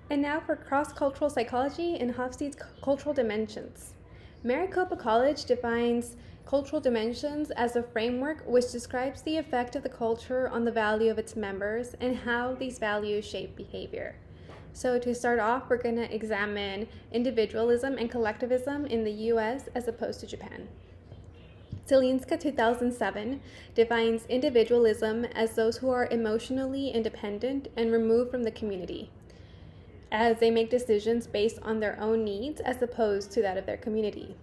And now for cross-cultural psychology and Hofstede's cultural dimensions. Maricopa College defines cultural dimensions as a framework which describes the effect of the culture on the value of its members and how these values shape behavior. So to start off, we're going to examine individualism and collectivism in the US as opposed to Japan. Zelinska 2007 defines individualism as those who are emotionally independent and removed from the community, as they make decisions based on their own needs as opposed to that of their community.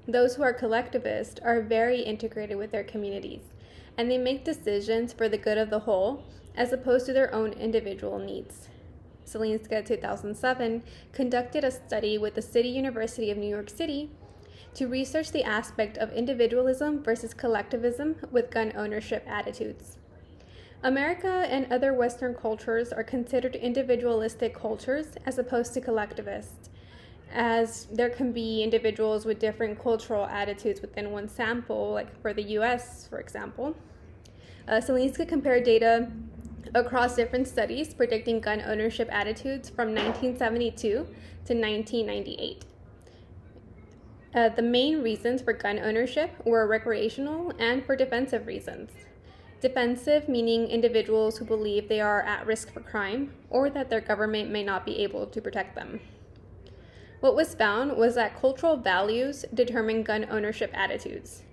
Those who are collectivist are very integrated with their communities, and they make decisions for the good of the whole as opposed to their own individual needs. Zelinska 2007 conducted a study with the City University of New York City to research the aspect of individualism versus collectivism with gun ownership attitudes. America and other Western cultures are considered individualistic cultures as opposed to collectivist, as there can be individuals with different cultural attitudes within one sample, like for the US, for example. Zelinska compared data across different studies predicting gun ownership attitudes from 1972 to 1998. The main reasons for gun ownership were recreational and for defensive reasons. Defensive meaning individuals who believe they are at risk for crime or that their government may not be able to protect them. What was found was that cultural values determine gun ownership attitudes.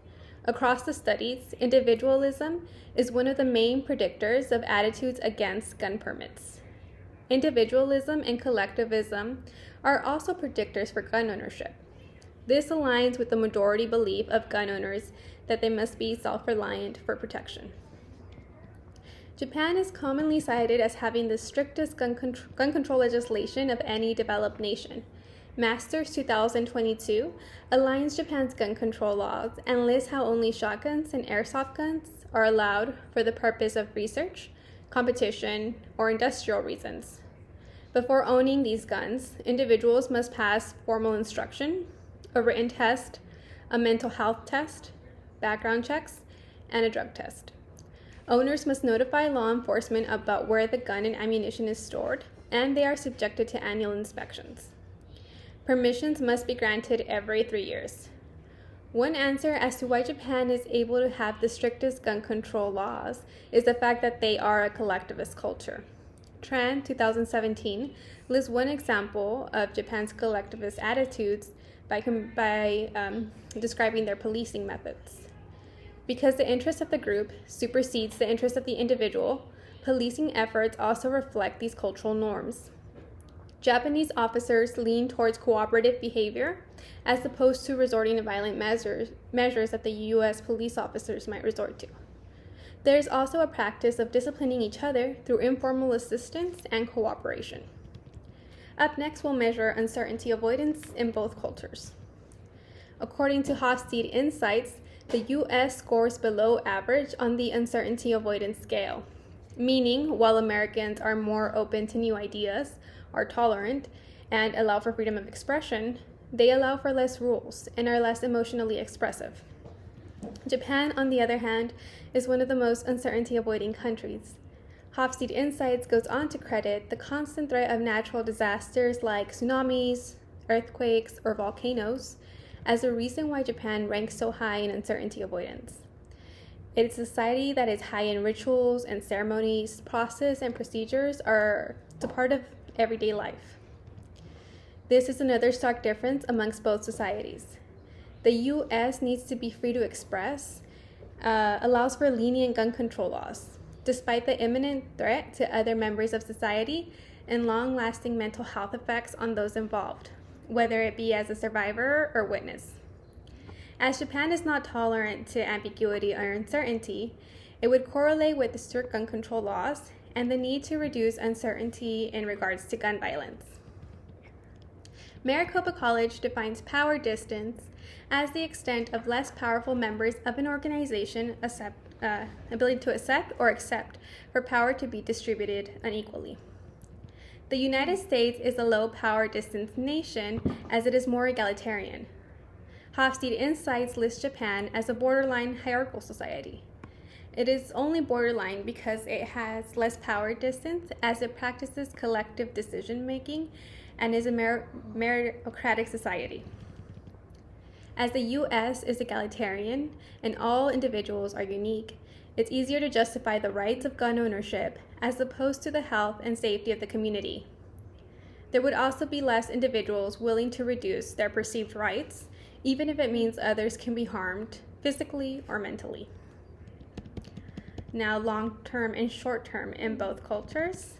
Across the studies, individualism is one of the main predictors of attitudes against gun permits. Individualism and collectivism are also predictors for gun ownership. This aligns with the majority belief of gun owners that they must be self-reliant for protection. Japan is commonly cited as having the strictest gun control legislation of any developed nation. Masters 2022 aligns Japan's gun control laws and lists how only shotguns and airsoft guns are allowed for the purpose of research, competition, or industrial reasons. Before owning these guns, individuals must pass formal instruction, a written test, a mental health test, background checks, and a drug test. Owners must notify law enforcement about where the gun and ammunition is stored, and they are subjected to annual inspections. Permissions must be granted every 3 years. One answer as to why Japan is able to have the strictest gun control laws is the fact that they are a collectivist culture. Tran 2017 lists one example of Japan's collectivist attitudes by describing their policing methods. Because the interest of the group supersedes the interest of the individual, policing efforts also reflect these cultural norms. Japanese officers lean towards cooperative behavior as opposed to resorting to violent measures that the US police officers might resort to. There is also a practice of disciplining each other through informal assistance and cooperation. Up next, we'll measure uncertainty avoidance in both cultures. According to Hofstede Insights, the US scores below average on the uncertainty avoidance scale, meaning while Americans are more open to new ideas, are tolerant, and allow for freedom of expression, they allow for less rules and are less emotionally expressive. Japan, on the other hand, is one of the most uncertainty-avoiding countries. Hofstede Insights goes on to credit the constant threat of natural disasters like tsunamis, earthquakes, or volcanoes as a reason why Japan ranks so high in uncertainty avoidance. It is a society that is high in rituals and ceremonies, process and procedures are a part of everyday life. This is another stark difference amongst both societies. The US needs to be free to express, allows for lenient gun control laws, despite the imminent threat to other members of society and long-lasting mental health effects on those involved, whether it be as a survivor or witness. As Japan is not tolerant to ambiguity or uncertainty, it would correlate with the strict gun control laws and the need to reduce uncertainty in regards to gun violence. Maricopa College defines power distance as the extent of less powerful members of an organization ability to accept or accept for power to be distributed unequally. The United States is a low power distance nation as it is more egalitarian. Hofstede Insights lists Japan as a borderline hierarchical society. It is only borderline because it has less power distance as it practices collective decision making and is a meritocratic society. As the US is egalitarian and all individuals are unique, it's easier to justify the rights of gun ownership as opposed to the health and safety of the community. There would also be less individuals willing to reduce their perceived rights, even if it means others can be harmed physically or mentally. Now, long-term and short-term in both cultures.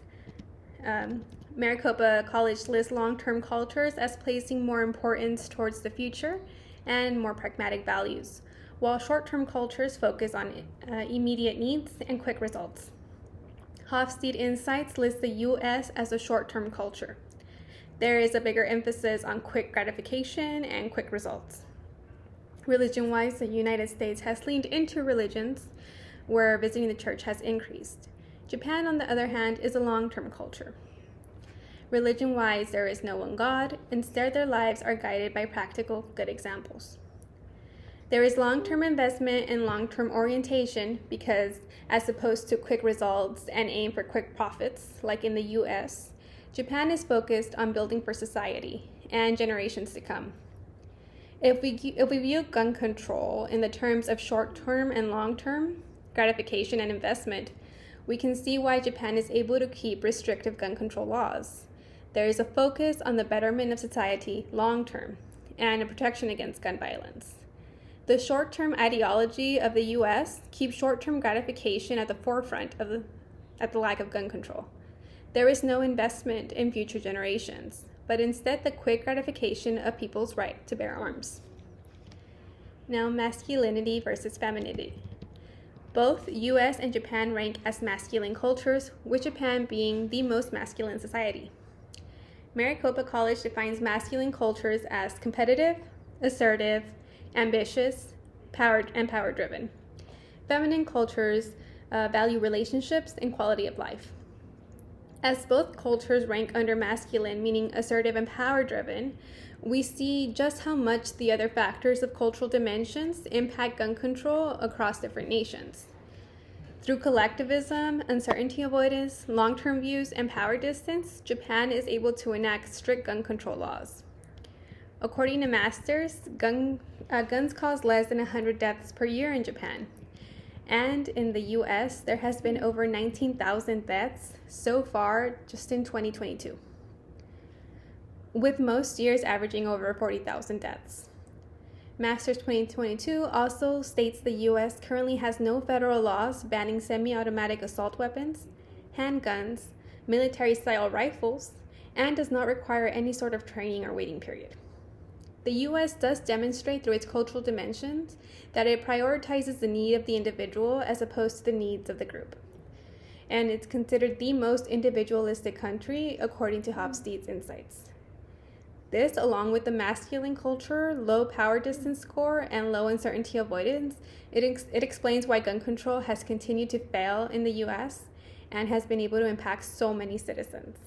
Maricopa College lists long-term cultures as placing more importance towards the future and more pragmatic values, while short-term cultures focus on immediate needs and quick results. Hofstede Insights lists the U.S. as a short-term culture. There is a bigger emphasis on quick gratification and quick results. Religion-wise, the United States has leaned into religions where visiting the church has increased. Japan, on the other hand, is a long-term culture. Religion-wise, there is no one God. Instead, their lives are guided by practical, good examples. There is long-term investment and long-term orientation because, as opposed to quick results and aim for quick profits, like in the U.S., Japan is focused on building for society and generations to come. If we view gun control in the terms of short-term and long-term gratification and investment, we can see why Japan is able to keep restrictive gun control laws. There is a focus on the betterment of society long-term and a protection against gun violence. The short-term ideology of the U.S. keeps short-term gratification at the forefront at the lack of gun control. There is no investment in future generations, but instead the quick gratification of people's right to bear arms. Now, masculinity versus femininity. Both U.S. and Japan rank as masculine cultures, with Japan being the most masculine society. Maricopa College defines masculine cultures as competitive, assertive, ambitious, power-driven. Feminine cultures value relationships and quality of life. As both cultures rank under masculine, meaning assertive and power-driven, we see just how much the other factors of cultural dimensions impact gun control across different nations. Through collectivism, uncertainty avoidance, long-term views, and power distance, Japan is able to enact strict gun control laws. According to Masters, guns cause less than 100 deaths per year in Japan. And in the U.S., there has been over 19,000 deaths so far just in 2022, with most years averaging over 40,000 deaths. Masters 2022 also states the U.S. currently has no federal laws banning semi-automatic assault weapons, handguns, military-style rifles, and does not require any sort of training or waiting period. The U.S. does demonstrate through its cultural dimensions that it prioritizes the need of the individual as opposed to the needs of the group. And it's considered the most individualistic country according to Hofstede's Insights. This, along with the masculine culture, low power distance score, and low uncertainty avoidance, it explains why gun control has continued to fail in the U.S. and has been able to impact so many citizens.